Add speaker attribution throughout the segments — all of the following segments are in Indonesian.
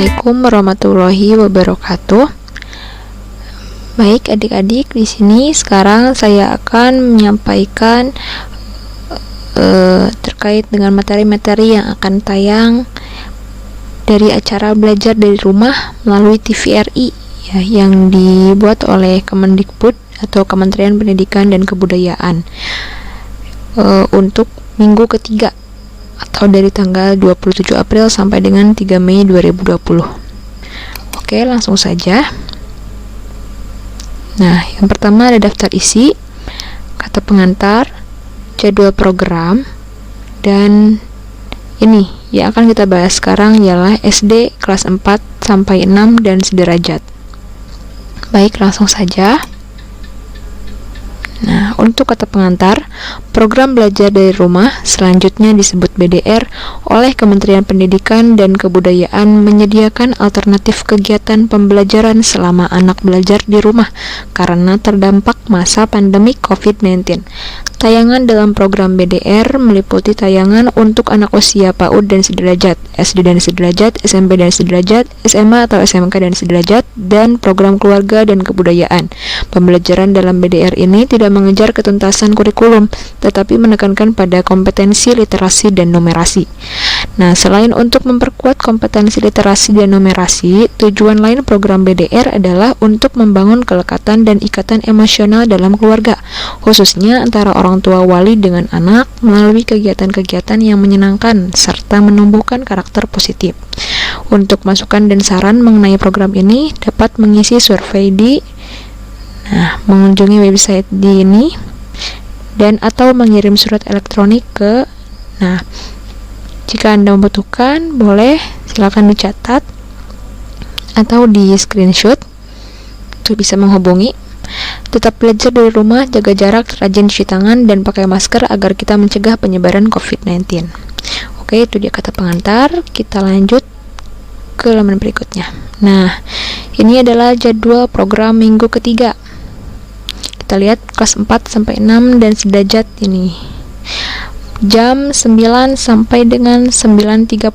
Speaker 1: Assalamualaikum warahmatullahi wabarakatuh. Baik adik-adik, di sini sekarang saya akan menyampaikan terkait dengan materi-materi yang akan tayang dari acara belajar dari rumah melalui TVRI ya, yang dibuat oleh Kemendikbud atau Kementerian Pendidikan dan Kebudayaan untuk minggu ketiga atau dari tanggal 27 April sampai dengan 3 Mei 2020. Oke, langsung saja. Nah, yang pertama ada daftar isi, kata pengantar, jadwal program, dan ini yang akan kita bahas sekarang ialah SD kelas 4 sampai 6 dan sederajat. Baik, langsung saja. Nah, untuk kata pengantar, program belajar dari rumah selanjutnya disebut BDR oleh Kementerian Pendidikan dan Kebudayaan menyediakan alternatif kegiatan pembelajaran selama anak belajar di rumah karena terdampak masa pandemi COVID-19. Tayangan dalam program BDR meliputi tayangan untuk anak usia PAUD dan sederajat, SD dan sederajat, SMP dan sederajat, SMA atau SMK dan sederajat, dan program keluarga dan kebudayaan. Pembelajaran dalam BDR ini tidak mengejar ketuntasan kurikulum, tetapi menekankan pada kompetensi literasi dan numerasi. Nah, selain untuk memperkuat kompetensi literasi dan numerasi, tujuan lain program BDR adalah untuk membangun kelekatan dan ikatan emosional dalam keluarga, khususnya antara orang tua wali dengan anak melalui kegiatan-kegiatan yang menyenangkan serta menumbuhkan karakter positif. Untuk masukan dan saran mengenai program ini dapat mengisi survei di mengunjungi website di ini dan atau mengirim surat elektronik ke jika Anda membutuhkan boleh silakan dicatat atau di screenshot untuk bisa menghubungi. Tetap belajar dari rumah, jaga jarak, rajin cuci tangan, dan pakai masker agar kita mencegah penyebaran COVID-19. Oke, itu dia kata pengantar. Kita lanjut ke halaman berikutnya. Nah, ini adalah jadwal program minggu ketiga. Kita lihat kelas 4 sampai 6 dan sederajat ini. Jam 9 sampai dengan 9.30.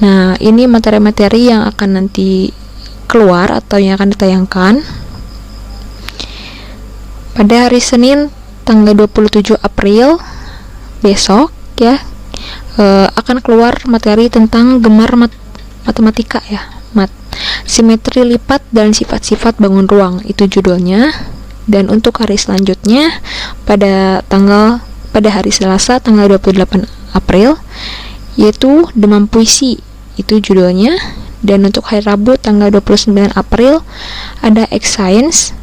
Speaker 1: Nah, ini materi-materi yang akan nanti keluar atau yang akan ditayangkan pada hari Senin tanggal 27 April besok ya. Akan keluar materi tentang gemar matematika ya, simetri lipat dan sifat-sifat bangun ruang, itu judulnya. Dan untuk hari selanjutnya pada hari Selasa tanggal 28 April yaitu demam puisi, itu judulnya. Dan untuk hari Rabu tanggal 29 April ada X-Science,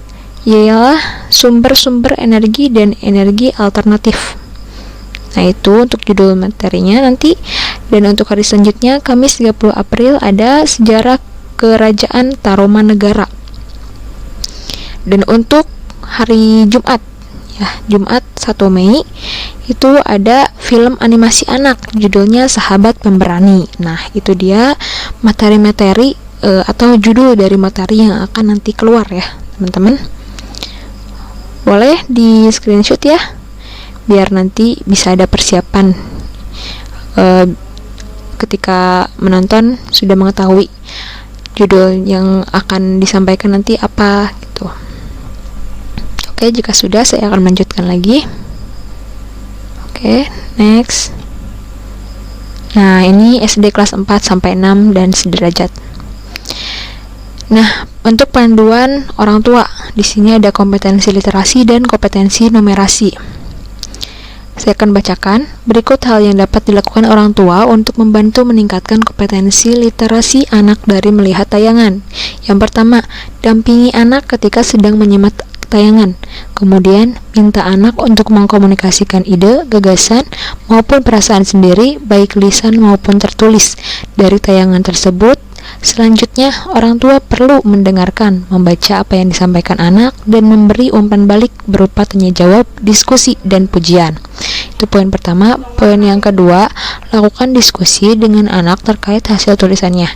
Speaker 1: ialah sumber-sumber energi dan energi alternatif. Nah, itu untuk judul materinya nanti. Dan untuk hari selanjutnya Kamis 30 April ada sejarah kerajaan Tarumanegara. Dan untuk hari Jumat ya, Jumat 1 Mei itu ada film animasi anak, judulnya Sahabat Pemberani. Nah, itu dia materi-materi atau judul dari materi yang akan nanti keluar ya, teman-teman. Boleh di screenshot ya, biar nanti bisa ada persiapan ketika menonton sudah mengetahui judul yang akan disampaikan nanti apa gitu. Oke, jika sudah saya akan melanjutkan lagi. Oke, next. Nah, ini SD kelas 4 sampai 6 dan sederajat. Nah, untuk panduan orang tua, di sini ada kompetensi literasi dan kompetensi numerasi. Saya akan bacakan berikut hal yang dapat dilakukan orang tua untuk membantu meningkatkan kompetensi literasi anak dari melihat tayangan. Yang pertama, dampingi anak ketika sedang menyimak tayangan. Kemudian, minta anak untuk mengkomunikasikan ide, gagasan, maupun perasaan sendiri, baik lisan maupun tertulis, dari tayangan tersebut. Selanjutnya, orang tua perlu mendengarkan, membaca apa yang disampaikan anak, dan memberi umpan balik berupa tanya jawab, diskusi, dan pujian. Itu poin pertama. Poin yang kedua, lakukan diskusi dengan anak terkait hasil tulisannya.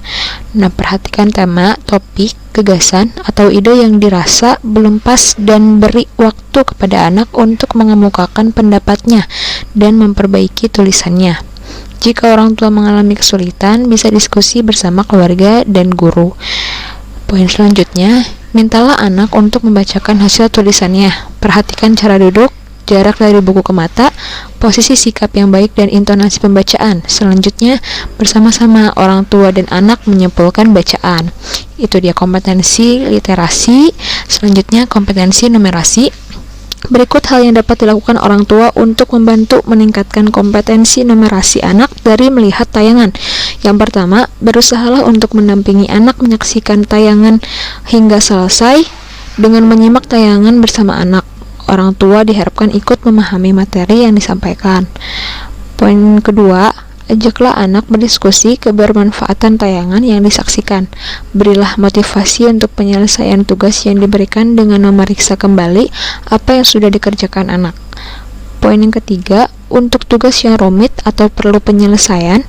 Speaker 1: Nah, perhatikan tema, topik, gagasan, atau ide yang dirasa belum pas dan beri waktu kepada anak untuk mengemukakan pendapatnya dan memperbaiki tulisannya. Jika orang tua mengalami kesulitan, bisa diskusi bersama keluarga dan guru. Poin selanjutnya, mintalah anak untuk membacakan hasil tulisannya. Perhatikan cara duduk, jarak dari buku ke mata, posisi sikap yang baik, dan intonasi pembacaan. Selanjutnya, bersama-sama orang tua dan anak menyimpulkan bacaan. Itu dia kompetensi literasi. Selanjutnya, kompetensi numerasi. Berikut hal yang dapat dilakukan orang tua untuk membantu meningkatkan kompetensi numerasi anak dari melihat tayangan. Yang pertama, berusahalah untuk mendampingi anak menyaksikan tayangan hingga selesai dengan menyimak tayangan bersama anak. Orang tua diharapkan ikut memahami materi yang disampaikan. Poin kedua, ajaklah anak berdiskusi kebermanfaatan tayangan yang disaksikan. Berilah motivasi untuk penyelesaian tugas yang diberikan dengan memeriksa kembali apa yang sudah dikerjakan anak. Poin yang ketiga, untuk tugas yang rumit atau perlu penyelesaian,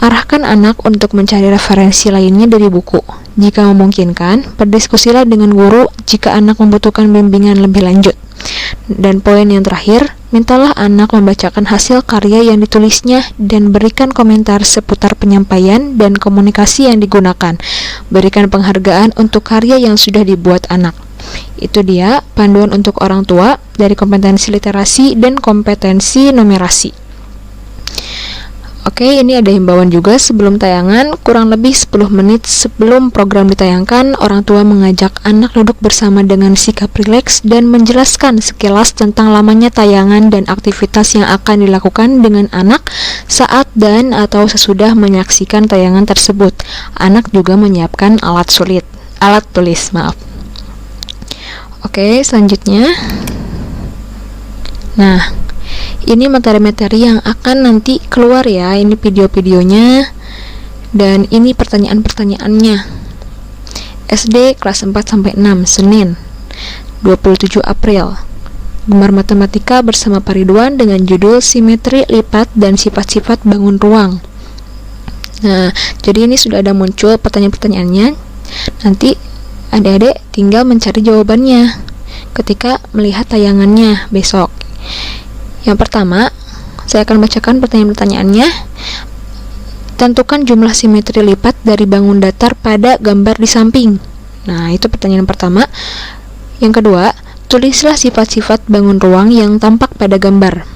Speaker 1: arahkan anak untuk mencari referensi lainnya dari buku. Jika memungkinkan, berdiskusilah dengan guru jika anak membutuhkan bimbingan lebih lanjut. Dan poin yang terakhir, mintalah anak membacakan hasil karya yang ditulisnya dan berikan komentar seputar penyampaian dan komunikasi yang digunakan. Berikan penghargaan untuk karya yang sudah dibuat anak. Itu dia panduan untuk orang tua dari kompetensi literasi dan kompetensi numerasi. Oke, ini ada himbauan juga sebelum tayangan. Kurang lebih 10 menit sebelum program ditayangkan, orang tua mengajak anak duduk bersama dengan sikap rileks dan menjelaskan sekilas tentang lamanya tayangan dan aktivitas yang akan dilakukan dengan anak saat dan atau sesudah menyaksikan tayangan tersebut. Anak juga menyiapkan alat tulis. Oke, selanjutnya. Nah, ini materi-materi yang akan nanti keluar ya. Ini video-videonya dan ini pertanyaan-pertanyaannya. SD kelas 4-6, Senin 27 April. Gemar matematika bersama Pak Ridwan dengan judul Simetri Lipat dan Sifat-sifat Bangun Ruang. Nah, jadi ini sudah ada muncul pertanyaan-pertanyaannya. Nanti adik-adik tinggal mencari jawabannya ketika melihat tayangannya besok. Yang pertama, saya akan bacakan pertanyaan-pertanyaannya. Tentukan jumlah simetri lipat dari bangun datar pada gambar di samping. Nah, itu pertanyaan pertama. Yang kedua, tulislah sifat-sifat bangun ruang yang tampak pada gambar.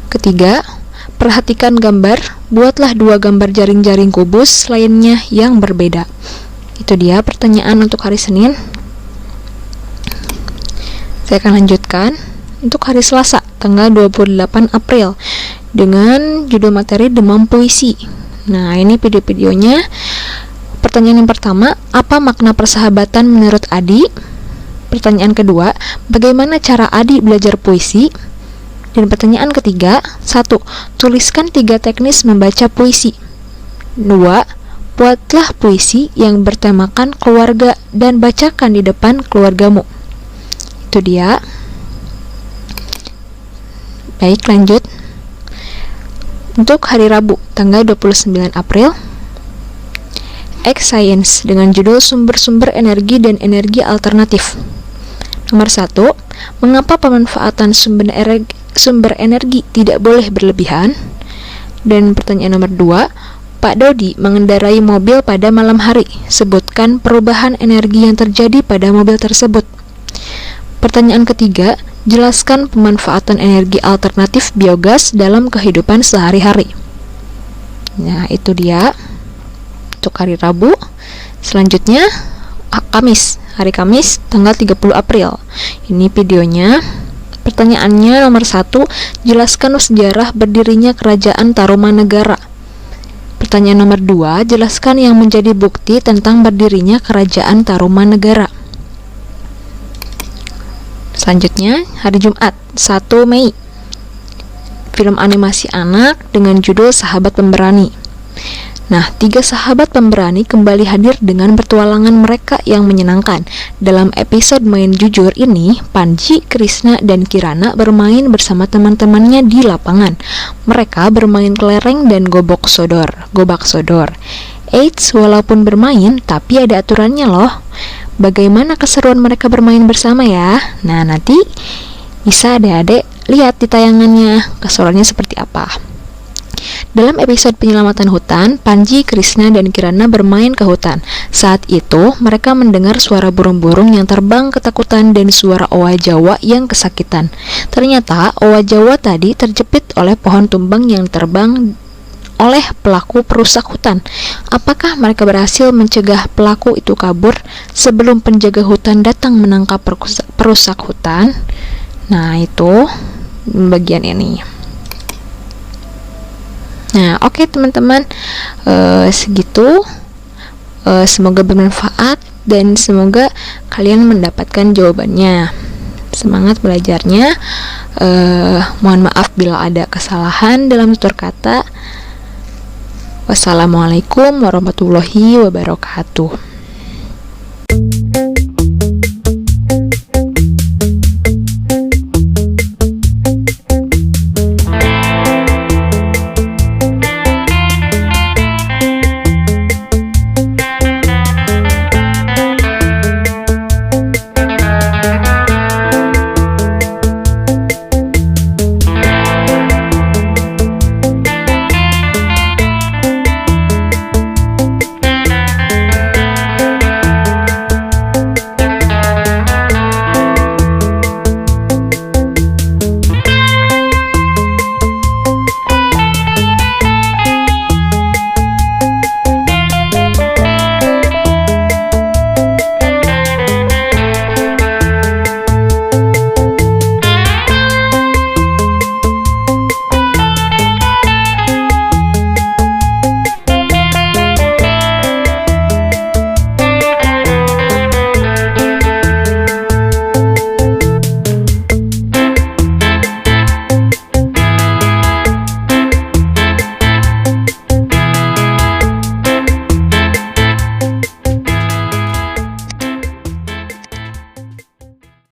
Speaker 1: Ketiga, perhatikan gambar, buatlah 2 gambar jaring-jaring kubus lainnya yang berbeda. Itu dia pertanyaan untuk hari Senin. Saya akan lanjutkan untuk hari Selasa, tanggal 28 April, dengan judul materi Demam Puisi. Nah, ini video-videonya. Pertanyaan yang pertama, apa makna persahabatan menurut Adi? Pertanyaan kedua, bagaimana cara Adi belajar puisi? Dan pertanyaan ketiga, 1. Tuliskan 3 teknis membaca puisi. 2. Buatlah puisi yang bertemakan keluarga dan bacakan di depan keluargamu. Itu dia. Baik, lanjut. Untuk hari Rabu, tanggal 29 April, X-Science dengan judul Sumber-sumber energi dan energi alternatif. Nomor 1, mengapa pemanfaatan sumber energi tidak boleh berlebihan? Dan pertanyaan nomor 2, Pak Dodi mengendarai mobil pada malam hari. Sebutkan perubahan energi yang terjadi pada mobil tersebut. Pertanyaan ketiga, jelaskan pemanfaatan energi alternatif biogas dalam kehidupan sehari-hari. Nah, itu dia untuk hari Rabu. Selanjutnya, hari Kamis, tanggal 30 April. Ini videonya. Pertanyaannya nomor 1, jelaskan sejarah berdirinya Kerajaan Tarumanegara. Pertanyaan nomor 2, jelaskan yang menjadi bukti tentang berdirinya Kerajaan Tarumanegara. Selanjutnya, hari Jumat, 1 Mei. Film animasi anak dengan judul Sahabat Pemberani. Nah, 3 sahabat pemberani kembali hadir dengan petualangan mereka yang menyenangkan. Dalam episode Main Jujur ini, Panji, Krishna, dan Kirana bermain bersama teman-temannya di lapangan. Mereka bermain kelereng dan gobak sodor. Eits, walaupun bermain, tapi ada aturannya loh. Bagaimana keseruan mereka bermain bersama ya? Nah, nanti bisa adik-adik lihat di tayangannya keseruannya seperti apa. Dalam episode penyelamatan hutan, Panji, Krishna, dan Kirana bermain ke hutan. Saat itu, mereka mendengar suara burung-burung yang terbang ketakutan dan suara owa Jawa yang kesakitan. Ternyata, owa Jawa tadi terjepit oleh pohon tumbang yang terbang oleh pelaku perusak hutan. Apakah mereka berhasil mencegah pelaku itu kabur sebelum penjaga hutan datang menangkap perusak hutan? Nah, itu bagian ini. Nah, oke teman-teman, segitu. Semoga bermanfaat dan semoga kalian mendapatkan jawabannya. Semangat belajarnya. Mohon maaf bila ada kesalahan dalam tutur kata. Wassalamualaikum warahmatullahi wabarakatuh.